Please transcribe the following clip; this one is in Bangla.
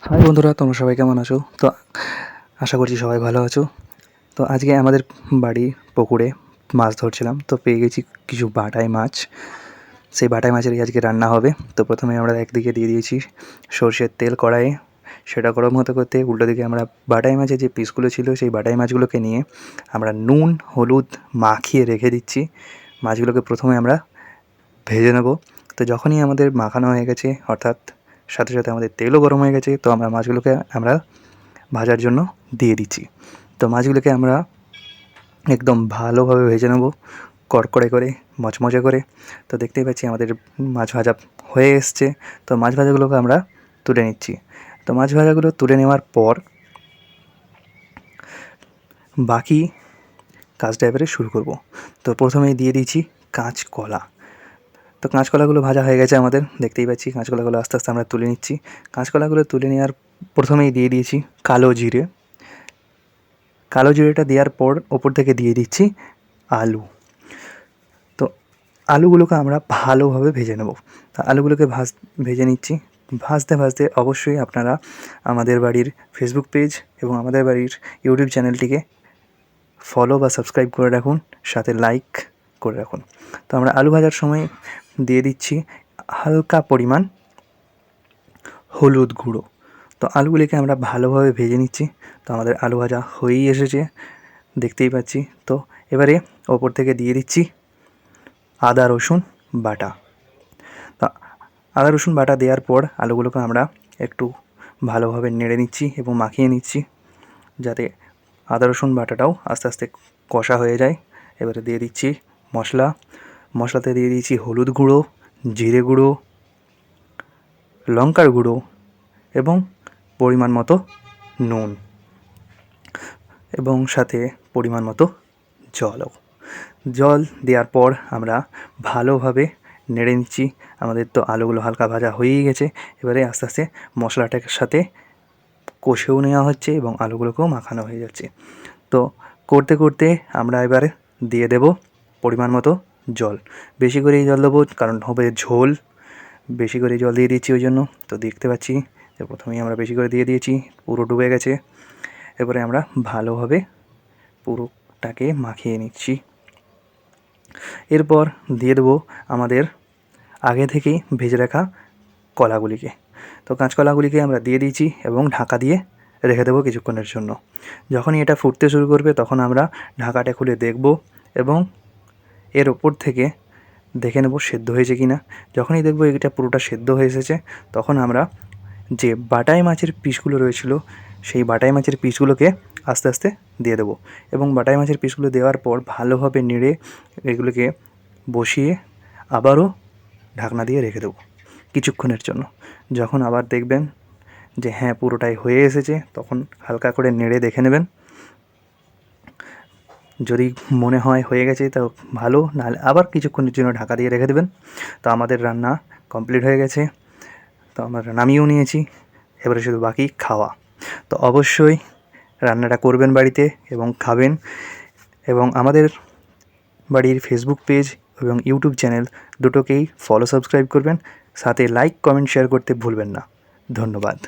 হাই বন্ধুরা, তোমরা সবাই কেমন আছো? তো আশা করছি সবাই ভালো আছো। তো আজকে আমাদের বাড়ি পুকুরে মাছ ধরছিলাম, তো পেয়ে গেছি কিছু বাটাই মাছ। সেই বাটাই মাছেরই আজকে রান্না হবে। তো প্রথমে আমরা একদিকে দিয়ে দিয়েছি সরষের তেল কড়াইয়ে, সেটা গরম হতে করতে উল্টো দিকে আমরা বাটাই মাছের যে পিসগুলো ছিল সেই বাটাই মাছগুলোকে নিয়ে আমরা নুন হলুদ মাখিয়ে রেখে দিচ্ছি। মাছগুলোকে প্রথমে আমরা ভেজে নেব। তো যখনই আমাদের মাখানো হয়ে গেছে, অর্থাৎ সাথে সাথে আমাদের তেলও গরম হয়ে গেছে, তো আমরা মাছগুলোকে ভাজার জন্য দিয়ে দিচ্ছি। তো মাছগুলোকে আমরা একদম ভালোভাবে ভেজে নেব, কড়কড়ে করে, মচমচে করে। তো দেখতেই পাচ্ছি আমাদের মাছ ভাজা হয়ে এসছে। তো মাছ ভাজাগুলোকে আমরা তুলে নিচ্ছি। তো মাছ ভাজাগুলো তুলে নেওয়ার পর বাকি কাজটা এবারে শুরু করব। তো প্রথমেই দিয়ে দিচ্ছি কাঁচকলা। তো কাঁচকলাগুলো ভাজা হয়ে গেছে আমাদের, দেখতেই পাচ্ছি। কাঁচকলাগুলো আস্তে আস্তে আমরা তুলে নিচ্ছি। কাঁচকলাগুলো তুলে নেওয়ার প্রথমেই দিয়ে দিয়েছি কালো জিরে। কালো জিরেটা দেওয়ার পর ওপর থেকে দিয়ে দিচ্ছি আলু। তো আলুগুলোকে আমরা ভালোভাবে ভেজে নেব। তো আলুগুলোকে ভেজে নিচ্ছি। ভাজতে ভাজতে অবশ্যই আপনারা আমাদের বাড়ির ফেসবুক পেজ এবং আমাদের বাড়ির ইউটিউব চ্যানেলটিকে ফলো বা সাবস্ক্রাইব করে রাখুন, সাথে লাইক করে রাখুন। তো আমরা আলু ভাজার সময় দিয়ে দিচ্ছি হালকা পরিমাণ হলুদ গুঁড়ো। তো আলুগুলিকে আমরা ভালোভাবে ভেজে নিচ্ছি। তো আমাদের আলু ভাজা হয়েই এসেছে, দেখতেই পাচ্ছি। তো এবারে ওপর থেকে দিয়ে দিচ্ছি আদা রসুন বাটা। তো আদা রসুন বাটা দেওয়ার পর আলুগুলোকে আমরা একটু ভালোভাবে নেড়ে নিচ্ছি এবং মাখিয়ে নিচ্ছি, যাতে আদা রসুন বাটাটাও আস্তে আস্তে কষা হয়ে যায়। এবারে দিয়ে দিচ্ছি মশলাতে দিয়ে দিয়েছি হলুদ গুঁড়ো, জিরে গুঁড়ো, লঙ্কার গুঁড়ো এবং পরিমাণ মতো নুন, এবং সাথে পরিমাণ মতো জল দেওয়ার পর আমরা ভালোভাবে নেড়ে নিচ্ছি। আমাদের তো আলুগুলো হালকা ভাজা হয়েই গেছে। এবারে আস্তে আস্তে মশলাটার সাথে কষেও নেওয়া হচ্ছে এবং আলুগুলোকেও মাখানো হয়ে যাচ্ছে। তো করতে করতে আমরা এবারে দিয়ে দেব পরিমাণ মতো জল। বেশি করেই জল দেবো, কারণ হবে ঝোল। বেশি করে জল দিয়ে দিচ্ছি ওই জন্য। তো দেখতে পাচ্ছি যে প্রথমেই আমরা বেশি করে দিয়ে দিয়েছি, পুরো ডুবে গেছে। এবারে আমরা ভালোভাবে পুরোটাকে মাখিয়ে নিচ্ছি। এরপর দিয়ে দেবো আমাদের আগে থেকেই ভেজে রাখা কলাগুলিকে। তো কাঁচকলাগুলিকে আমরা দিয়ে দিয়েছি এবং ঢাকা দিয়ে রেখে দেবো কিছুক্ষণের জন্য। যখনই এটা ফুটতে শুরু করবে তখন আমরা ঢাকাটা খুলে দেখব এবং এর ওপর থেকে দেখে নেব সেদ্ধ হয়েছে কি না। যখনই দেখব এটা পুরোটা সেদ্ধ হয়ে এসেছে, তখন আমরা যে বাটাই মাছের পিসগুলো রয়েছিল সেই বাটাই মাছের পিসগুলোকে আস্তে আস্তে দিয়ে দেবো। এবং বাটাই মাছের পিসগুলো দেওয়ার পর ভালোভাবে নেড়ে এগুলোকে বসিয়ে আবারও ঢাকনা দিয়ে রেখে দেবো কিছুক্ষণের জন্য। যখন আবার দেখবেন যে হ্যাঁ পুরোটাই হয়ে এসেছে, তখন হালকা করে নেড়ে দেখে নেবেন। যদি মনে হয় হয়ে গেছে তো ভালো, নাহলে আবার কিছুক্ষণের জন্য ঢাকা দিয়ে রেখে দেবেন। তো আমাদের রান্না কমপ্লিট হয়ে গেছে। তো আমরা নামিয়েও নিয়েছি, এবারে শুধু বাকি খাওয়া। তো অবশ্যই রান্নাটা করবেন বাড়িতে এবং খাবেন, এবং আমাদের বাড়ির ফেসবুক পেজ এবং ইউটিউব চ্যানেল দুটোকেই ফলো সাবস্ক্রাইব করবেন, সাথে লাইক কমেন্ট শেয়ার করতে ভুলবেন না। ধন্যবাদ।